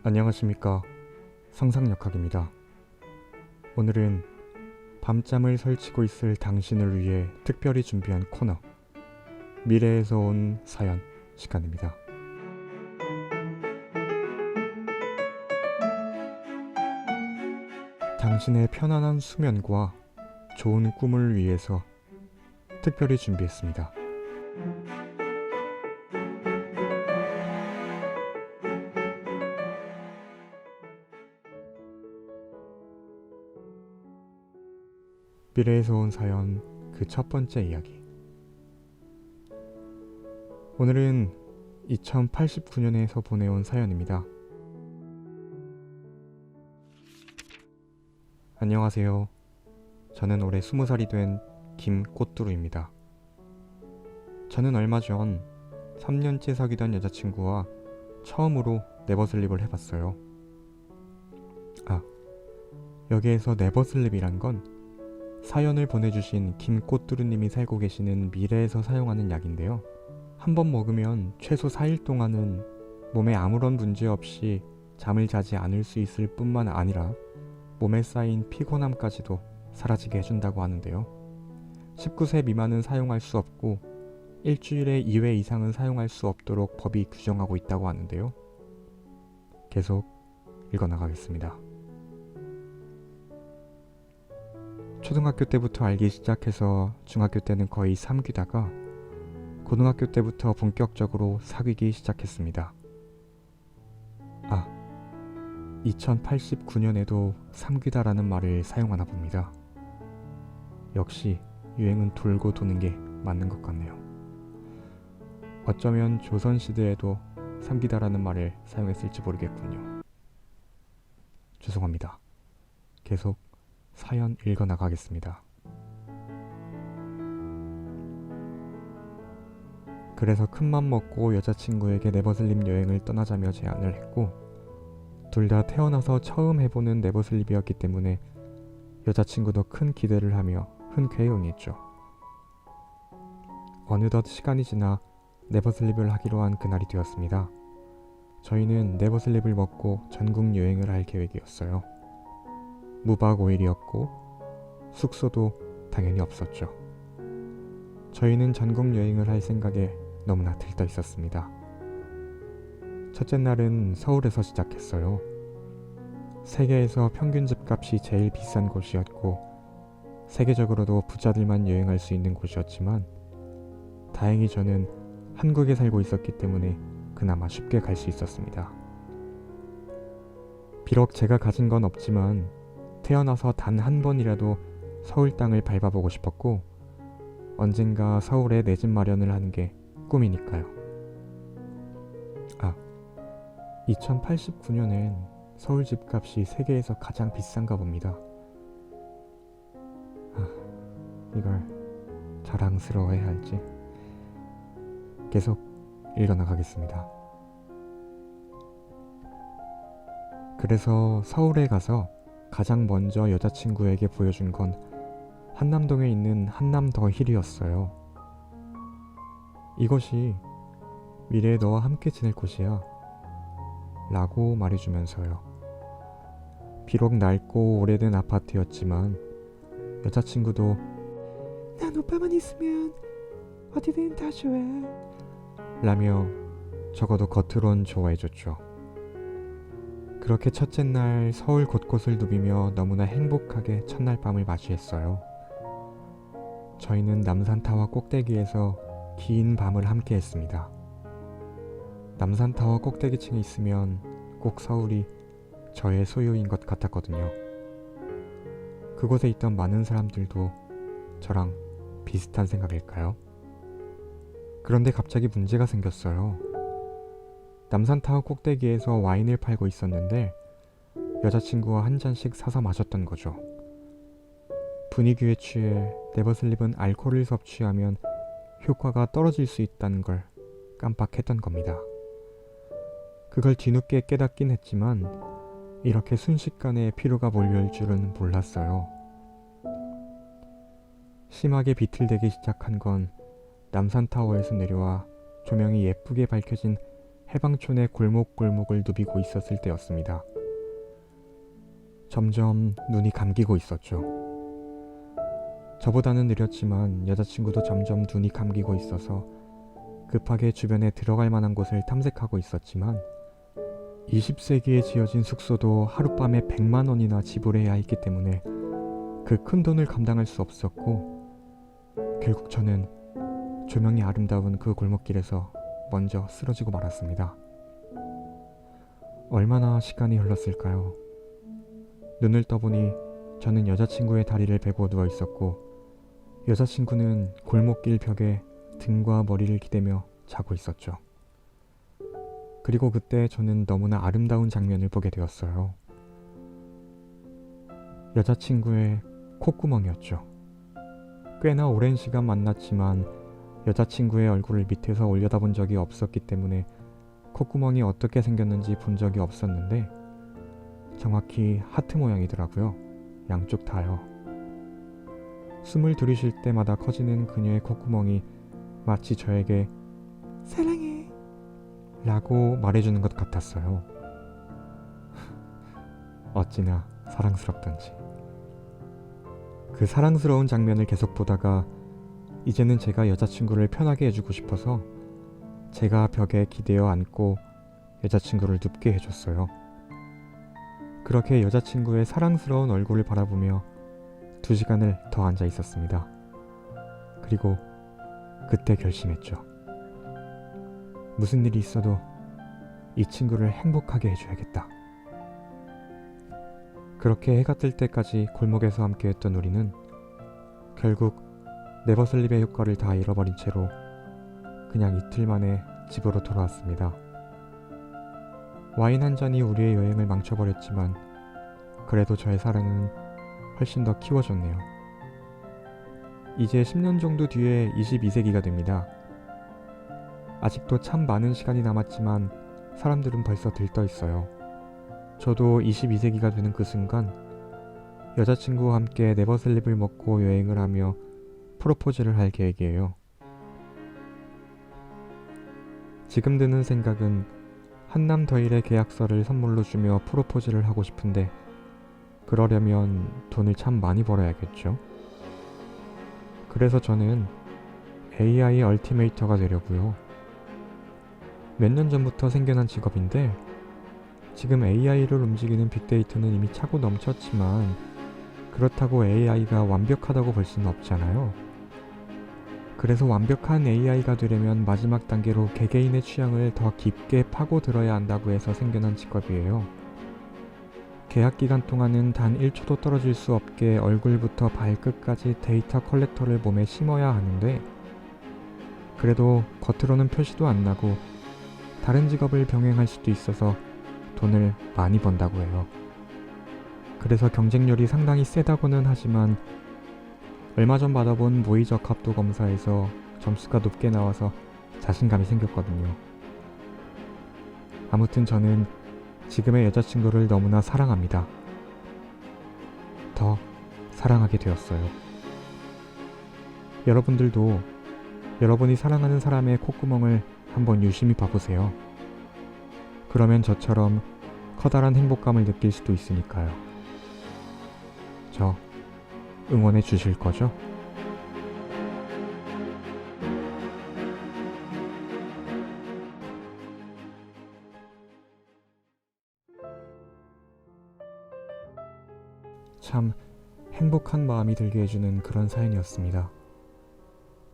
안녕하십니까. 상상역학입니다. 오늘은 밤잠을 설치고 있을 당신을 위해 특별히 준비한 코너 미래에서 온 사연 시간입니다. 당신의 편안한 수면과 좋은 꿈을 위해서 특별히 준비했습니다. 미래에서 온 사연 그 첫 번째 이야기. 오늘은 2089년에서 보내온 사연입니다. 안녕하세요. 저는 올해 20살이 된 김꽃두루입니다. 저는 얼마 전 3년째 사귀던 여자친구와 처음으로 네버슬립을 해봤어요. 여기에서 네버슬립이란 건 사연을 보내주신 김꽃두루님이 살고 계시는 미래에서 사용하는 약인데요. 한번 먹으면 최소 4일 동안은 몸에 아무런 문제 없이 잠을 자지 않을 수 있을 뿐만 아니라 몸에 쌓인 피곤함까지도 사라지게 해준다고 하는데요. 19세 미만은 사용할 수 없고 일주일에 2회 이상은 사용할 수 없도록 법이 규정하고 있다고 하는데요. 계속 읽어나가겠습니다. 초등학교 때부터 알기 시작해서 중학교 때는 거의 삼귀다가 고등학교 때부터 본격적으로 사귀기 시작했습니다. 2089년에도 삼귀다라는 말을 사용하나 봅니다. 역시 유행은 돌고 도는 게 맞는 것 같네요. 어쩌면 조선시대에도 삼귀다라는 말을 사용했을지 모르겠군요. 죄송합니다. 계속 사연 읽어나가겠습니다. 그래서 큰맘 먹고 여자친구에게 네버슬립 여행을 떠나자며 제안을 했고, 둘 다 태어나서 처음 해보는 네버슬립이었기 때문에 여자친구도 큰 기대를 하며 흔쾌히 응했죠. 어느덧 시간이 지나 네버슬립을 하기로 한 그날이 되었습니다. 저희는 네버슬립을 먹고 전국 여행을 할 계획이었어요. 무박 5일이었고 숙소도 당연히 없었죠. 저희는 전국 여행을 할 생각에 너무나 들떠 있었습니다. 첫째 날은 서울에서 시작했어요. 세계에서 평균 집값이 제일 비싼 곳이었고 세계적으로도 부자들만 여행할 수 있는 곳이었지만 다행히 저는 한국에 살고 있었기 때문에 그나마 쉽게 갈 수 있었습니다. 비록 제가 가진 건 없지만 태어나서 단 한 번이라도 서울 땅을 밟아보고 싶었고 언젠가 서울에 내 집 마련을 하는 게 꿈이니까요. 2089년엔 서울 집값이 세계에서 가장 비싼가 봅니다. 이걸 자랑스러워해야 할지 계속 읽어나가겠습니다. 그래서 서울에 가서 가장 먼저 여자친구에게 보여준 건 한남동에 있는 한남 더 힐이었어요. 이것이 미래의 너와 함께 지낼 곳이야 라고 말해주면서요. 비록 낡고 오래된 아파트였지만 여자친구도 난 오빠만 있으면 어디든 다 좋아 라며 적어도 겉으론 좋아해줬죠. 그렇게 첫째 날 서울 곳곳을 누비며 너무나 행복하게 첫날 밤을 맞이했어요. 저희는 남산타워 꼭대기에서 긴 밤을 함께 했습니다. 남산타워 꼭대기층에 있으면 꼭 서울이 저의 소유인 것 같았거든요. 그곳에 있던 많은 사람들도 저랑 비슷한 생각일까요? 그런데 갑자기 문제가 생겼어요. 남산타워 꼭대기에서 와인을 팔고 있었는데 여자친구와 한 잔씩 사서 마셨던 거죠. 분위기에 취해 네버슬립은 알코올을 섭취하면 효과가 떨어질 수 있다는 걸 깜빡했던 겁니다. 그걸 뒤늦게 깨닫긴 했지만 이렇게 순식간에 피로가 몰려올 줄은 몰랐어요. 심하게 비틀대기 시작한 건 남산타워에서 내려와 조명이 예쁘게 밝혀진 해방촌의 골목골목을 누비고 있었을 때였습니다. 점점 눈이 감기고 있었죠. 저보다는 느렸지만 여자친구도 점점 눈이 감기고 있어서 급하게 주변에 들어갈 만한 곳을 탐색하고 있었지만 20세기에 지어진 숙소도 하룻밤에 100만 원이나 지불해야 했기 때문에 그 큰 돈을 감당할 수 없었고 결국 저는 조명이 아름다운 그 골목길에서 먼저 쓰러지고 말았습니다. 얼마나 시간이 흘렀을까요? 눈을 떠보니 저는 여자친구의 다리를 베고 누워 있었고 여자친구는 골목길 벽에 등과 머리를 기대며 자고 있었죠. 그리고 그때 저는 너무나 아름다운 장면을 보게 되었어요. 여자친구의 콧구멍이었죠. 꽤나 오랜 시간 만났지만 여자친구의 얼굴을 밑에서 올려다본 적이 없었기 때문에 콧구멍이 어떻게 생겼는지 본 적이 없었는데 정확히 하트 모양이더라고요. 양쪽 다요. 숨을 들이쉴 때마다 커지는 그녀의 콧구멍이 마치 저에게 사랑해 라고 말해주는 것 같았어요. 어찌나 사랑스럽던지. 그 사랑스러운 장면을 계속 보다가 이제는 제가 여자친구를 편하게 해주고 싶어서 제가 벽에 기대어 앉고 여자친구를 눕게 해줬어요. 그렇게 여자친구의 사랑스러운 얼굴을 바라보며 2시간을 더 앉아 있었습니다. 그리고 그때 결심했죠. 무슨 일이 있어도 이 친구를 행복하게 해줘야겠다. 그렇게 해가 뜰 때까지 골목에서 함께했던 우리는 결국 네버슬립의 효과를 다 잃어버린 채로 그냥 이틀 만에 집으로 돌아왔습니다. 와인 한 잔이 우리의 여행을 망쳐버렸지만 그래도 저의 사랑은 훨씬 더 키워졌네요. 이제 10년 정도 뒤에 22세기가 됩니다. 아직도 참 많은 시간이 남았지만 사람들은 벌써 들떠 있어요. 저도 22세기가 되는 그 순간 여자친구와 함께 네버슬립을 먹고 여행을 하며 프로포즈를 할 계획이에요. 지금 드는 생각은 한남 더일의 계약서를 선물로 주며 프로포즈를 하고 싶은데 그러려면 돈을 참 많이 벌어야겠죠. 그래서 저는 AI 얼티메이터가 되려고요. 몇 년 전부터 생겨난 직업인데 지금 AI를 움직이는 빅데이터는 이미 차고 넘쳤지만 그렇다고 AI가 완벽하다고 볼 수는 없잖아요. 그래서 완벽한 AI가 되려면 마지막 단계로 개개인의 취향을 더 깊게 파고들어야 한다고 해서 생겨난 직업이에요. 계약 기간 동안은 단 1초도 떨어질 수 없게 얼굴부터 발끝까지 데이터 컬렉터를 몸에 심어야 하는데 그래도 겉으로는 표시도 안 나고 다른 직업을 병행할 수도 있어서 돈을 많이 번다고 해요. 그래서 경쟁률이 상당히 세다고는 하지만 얼마 전 받아본 모의 적합도 검사에서 점수가 높게 나와서 자신감이 생겼거든요. 아무튼 저는 지금의 여자친구를 너무나 사랑합니다. 더 사랑하게 되었어요. 여러분들도 여러분이 사랑하는 사람의 콧구멍을 한번 유심히 봐보세요. 그러면 저처럼 커다란 행복감을 느낄 수도 있으니까요. 저 응원해 주실 거죠? 참 행복한 마음이 들게 해주는 그런 사연이었습니다.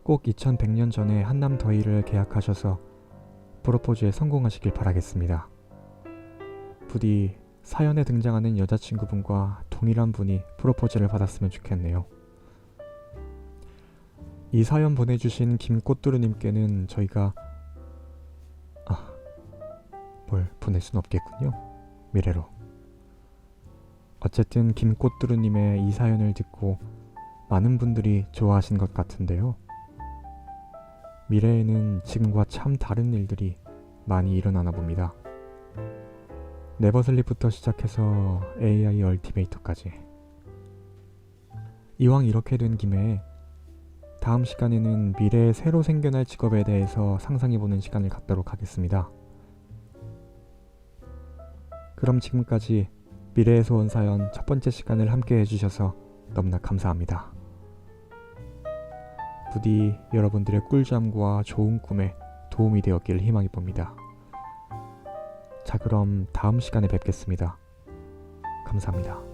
꼭 2100년 전에 한남 더위를 계약하셔서 프로포즈에 성공하시길 바라겠습니다. 부디 사연에 등장하는 여자친구분과 동일한 분이 프로포즈를 받았으면 좋겠네요. 이 사연 보내주신 김꽃두루님께는 저희가 뭘 보낼 순 없겠군요. 미래로. 어쨌든 김꽃두루님의 이 사연을 듣고 많은 분들이 좋아하신 것 같은데요. 미래에는 지금과 참 다른 일들이 많이 일어나나 봅니다. 네버슬립부터 시작해서 AI 얼티메이터까지. 이왕 이렇게 된 김에 다음 시간에는 미래에 새로 생겨날 직업에 대해서 상상해보는 시간을 갖도록 하겠습니다. 그럼 지금까지 미래에서 온 사연 첫 번째 시간을 함께 해주셔서 너무나 감사합니다. 부디 여러분들의 꿀잠과 좋은 꿈에 도움이 되었길 희망해 봅니다. 자, 그럼 다음 시간에 뵙겠습니다. 감사합니다.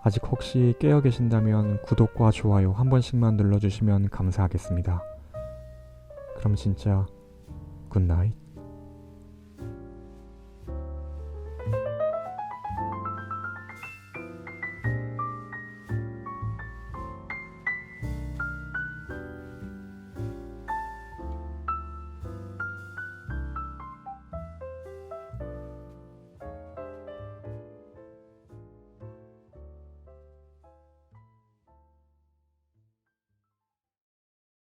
아직 혹시 깨어 계신다면 구독과 좋아요 한 번씩만 눌러주시면 감사하겠습니다. 그럼 진짜 굿나잇.